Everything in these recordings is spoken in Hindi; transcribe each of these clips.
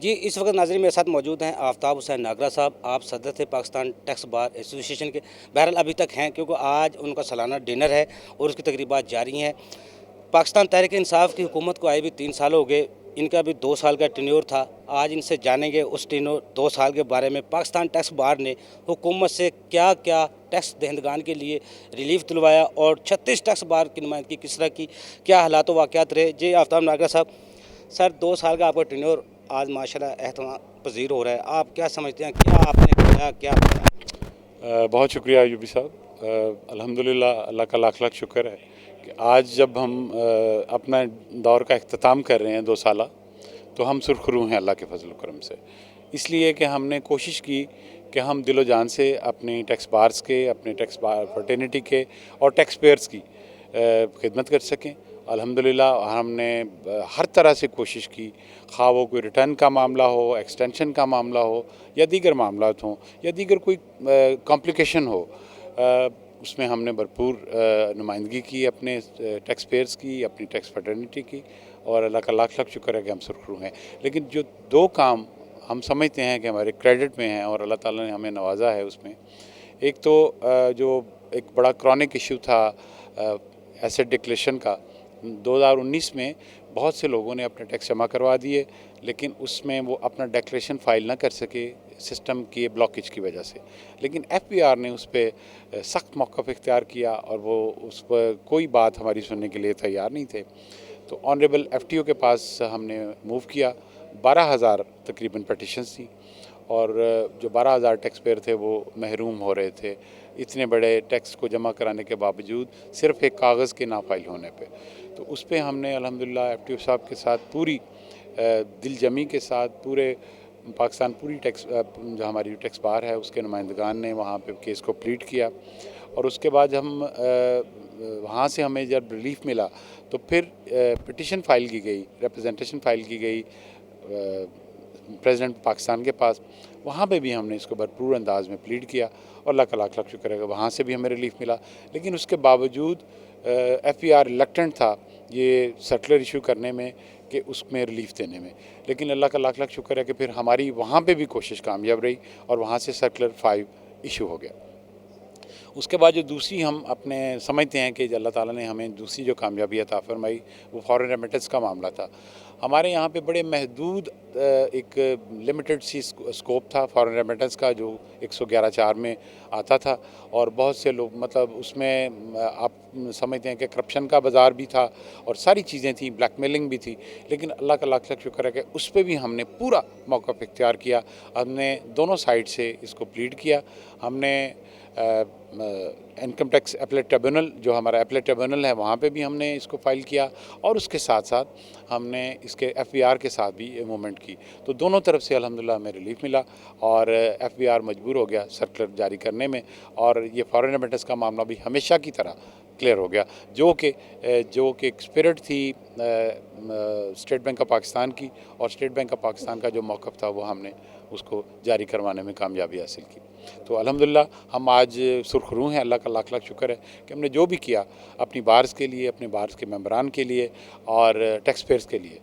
जी, इस वक्त नाज़रीन मेरे साथ मौजूद हैं आफ्ताब हुसैन नागरा साहब। आप सदर थे पाकिस्तान टैक्स बार एसोसिएशन के। बहरहाल अभी तक हैं, क्योंकि आज उनका सालाना डिनर है और उसकी तकरीबात जारी हैं। पाकिस्तान तहरीक इंसाफ की हुकूमत को आए भी 3 साल हो गए। इनका भी 2 साल का टेन्योर था। आज इनसे जानेंगे उस टेन्योर 2 साल के बारे में। पाकिस्तान टैक्स बार ने हुकूमत से क्या क्या टैक्स दहंदगान के लिए रिलीफ दिलवाया और 36 टैक्स बार की नुमाइंदगी किस तरह की, क्या हालात वाक़यात रहे। जी आफ्ताब नागरा साहब, सर 2 साल का आपका टेन्योर आज माशाल्लाह एहतराम पज़ीर हो रहा है। आप क्या समझते हैं, क्या आपने किया, क्या बताया? बहुत शुक्रिया यूबी साहब। अल्हम्दुलिल्लाह, अल्लाह का लाख लाख शुक्र है कि आज जब हम अपना दौर का अख्ताम कर रहे हैं 2 साला, तो हम सुरखरू हैं अल्लाह के फजल करम से। इसलिए कि हमने कोशिश की कि हम दिलो जान से अपनी टैक्स बार्स के, अपने टैक्स बार फर्टेनिटी के और टैक्स पेयर्स की खिदमत कर सकें। अल्हम्दुलिल्लाह हमने हर तरह से कोशिश की, खा वो कोई रिटर्न का मामला हो, एक्सटेंशन का मामला हो, या दीगर मामलात हों, या दीगर कोई कॉम्प्लिकेशन हो, उसमें हमने भरपूर नुमाइंदगी की अपने टैक्स पेयर्स की, अपनी टैक्स फर्टेनिटी की, और अल्लाह का लाख लाख शुक्र है कि हम सुरखरू हैं। लेकिन जो 2 काम हम समझते हैं कि हमारे क्रेडिट में हैं और अल्लाह ताला ने हमें नवाजा है उसमें, एक तो जो एक बड़ा क्रॉनिक इशू था एसेट डिक्लेरेशन का, 2019 में बहुत से लोगों ने अपने टैक्स जमा करवा दिए, लेकिन उसमें वो अपना डिक्लेरेशन फ़ाइल ना कर सके सिस्टम की ब्लॉकेज की वजह से। लेकिन एफबीआर ने उस पर सख्त मौक़िफ़ इख्तियार किया और वो उस पर कोई बात हमारी सुनने के लिए तैयार नहीं थे। तो ऑनरेबल एफटीओ के पास हमने मूव किया। 12,000 तकरीबन पटिशन्स थी और जो 12,000 टैक्स पेयर थे वो महरूम हो रहे थे इतने बड़े टैक्स को जमा कराने के बावजूद, सिर्फ़ एक कागज़ के ना फाइल होने पे। तो उस पर हमने अल्हम्दुलिल्लाह एफटीओ साहब के साथ पूरी दिलजमी के साथ पूरे पाकिस्तान पूरी टैक्स जो हमारी टैक्स बार है उसके नुमाइंदगान ने वहाँ पे केस को प्लीड किया। और उसके बाद हम वहाँ से हमें जब रिलीफ मिला तो फिर पिटिशन फ़ाइल की गई, रिप्रेजेंटेशन फ़ाइल की गई प्रेसिडेंट पाकिस्तान के पास। वहाँ पे भी हमने इसको भरपूर अंदाज में प्लीड किया और अल्लाह का लाख लाख शुक्र है कि वहाँ से भी हमें रिलीफ मिला। लेकिन उसके बावजूद एफबीआर रिलक्टेंट था ये सर्कुलर इशू करने में कि उसमें रिलीफ देने में। लेकिन अल्लाह का लाख लाख शुक्र है कि फिर हमारी वहाँ पे भी कोशिश कामयाब रही और वहाँ से सर्कुलर 5 इशू हो गया। उसके बाद जो दूसरी हम अपने समझते हैं कि अल्लाह ताला ने हमें दूसरी जो कामयाबी अता फरमाई वो फॉरेन रेमिटेंस का मामला था। हमारे यहाँ पे बड़े महदूद एक लिमिटेड सी स्कोप था फॉरेन रेमिटेंस का, जो 111(4) में आता था और बहुत से लोग मतलब उसमें आप समझते हैं कि करप्शन का बाज़ार भी था और सारी चीज़ें थी, ब्लैकमेलिंग भी थी। लेकिन अल्लाह का लाख लाख शुक्र है कि उस पर भी हमने पूरा मौक़िफ़ इख्तियार किया। हमने दोनों साइड से इसको प्लीड किया। हमने इनकम टैक्स अपीलेट ट्रिब्यूनल, जो हमारा अपीलेट ट्रिब्यूनल है, वहाँ पे भी हमने इसको फ़ाइल किया और उसके साथ साथ हमने इसके एफबीआर के साथ भी मूवमेंट की। तो दोनों तरफ से अल्हम्दुलिल्लाह हमें रिलीफ मिला और एफबीआर मजबूर हो गया सर्कुलर जारी करने में और ये फॉरेन रेमिटेंस का मामला भी हमेशा की तरह क्लियर हो गया, जो कि एक स्पिरिट थी स्टेट बैंक ऑफ पाकिस्तान की, और स्टेट बैंक ऑफ पाकिस्तान का जो मौक़िफ़ था वो हमने उसको जारी करवाने में कामयाबी हासिल की। तो अल्हम्दुलिल्लाह हम आज सुरखरू हैं। अल्लाह का लाख लाख शुक्र है कि हमने जो भी किया अपनी बार्स के लिए, अपने बार्स के मेंबरान के लिए और टैक्स पेयर्स के लिए,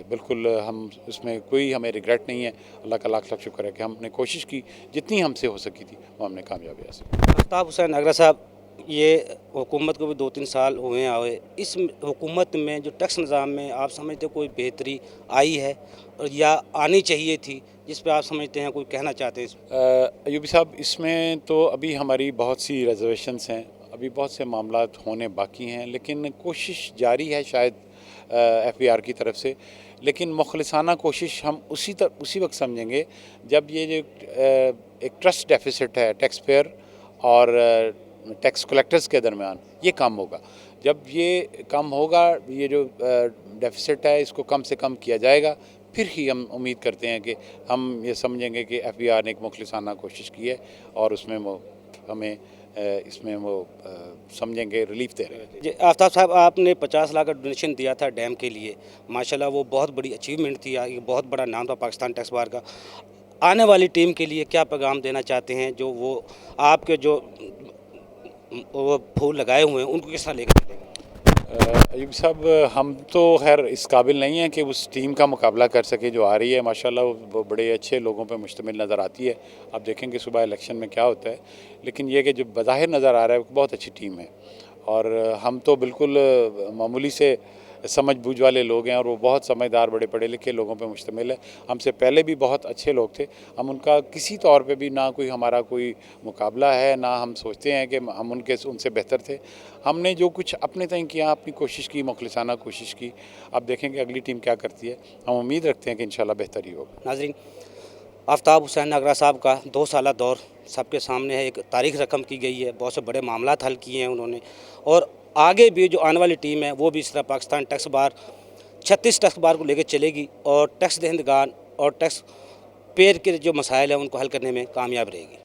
बिल्कुल हम उसमें कोई हमें रिग्रेट नहीं है। अल्लाह का लाख लाख शुक्र है कि हमने कोशिश की, जितनी हमसे हो सकी थी वो हमने कामयाबी हासिल की। आफ्ताब हुसैन नागरा साहब, ये हुकूमत को भी 2-3 साल हुए आए। इस हुकूमत में जो टैक्स निज़ाम में आप समझते कोई बेहतरी आई है और या आनी चाहिए थी, जिस पे आप समझते हैं कोई कहना चाहते हैं? अयूबी साहब, इसमें तो अभी हमारी बहुत सी रिजर्वेशंस हैं, अभी बहुत से मामलात होने बाकी हैं, लेकिन कोशिश जारी है शायद एफबीआर की तरफ से। लेकिन मुखलिसाना कोशिश हम उसी वक्त समझेंगे जब ये जो एक ट्रस्ट डेफिसिट है टैक्स पेयर और टैक्स कलेक्टर्स के दरमियान, ये कम होगा। जब ये कम होगा, ये जो डेफिसिट है इसको कम से कम किया जाएगा, फिर ही हम उम्मीद करते हैं कि हम ये समझेंगे कि एफबीआर ने एक मुखलिसाना कोशिश की है और उसमें वो हमें इसमें वो समझेंगे रिलीफ दे रहे हैं। जी आफ्ताब साहब, आपने 50 लाख का डोनेशन दिया था डैम के लिए, माशाल्लाह वो बहुत बड़ी अचीवमेंट थी, ये बहुत बड़ा नाम था पाकिस्तान टैक्स बार का। आने वाली टीम के लिए क्या पैगाम देना चाहते हैं, जो वो आपके जो वो फूल लगाए हुए हैं उनको किस तरह लेकर चलेंगे? अयूब साहब, हम तो खैर इस काबिल नहीं हैं कि उस टीम का मुकाबला कर सके जो आ रही है। माशाल्लाह वो बड़े अच्छे लोगों पे मुश्तमिल नज़र आती है। आप देखेंगे सुबह इलेक्शन में क्या होता है, लेकिन ये कि जो बज़ाहिर नज़र आ रहा है बहुत अच्छी टीम है। और हम तो बिल्कुल मामूली से समझ बूझ वाले लोग हैं और वो बहुत समझदार बड़े पढ़े लिखे लोगों पे मुश्तमिल है। हमसे पहले भी बहुत अच्छे लोग थे। हम उनका किसी तौर पे भी ना कोई हमारा कोई मुकाबला है, ना हम सोचते हैं कि हम उनसे बेहतर थे। हमने जो कुछ अपने तय किया, अपनी कोशिश की, मुखलिसाना कोशिश की। अब देखेंगे अगली टीम क्या करती है। हम उम्मीद रखते हैं कि इंशाल्लाह बेहतर ही होगा। नाज़रीन, आफ्ताब हुसैन नागरा साहब का 2 साला दौर सबके सामने है। एक तारीख रकम की गई है, बहुत से बड़े मामलात हल किए हैं उन्होंने, और आगे भी जो आने वाली टीम है वो भी इस तरह Pakistan tax bar 36 tax bar को लेकर चलेगी और टैक्स दहिंदगान और टैक्स पेयर के जो मसाइल हैं उनको हल करने में कामयाब रहेगी।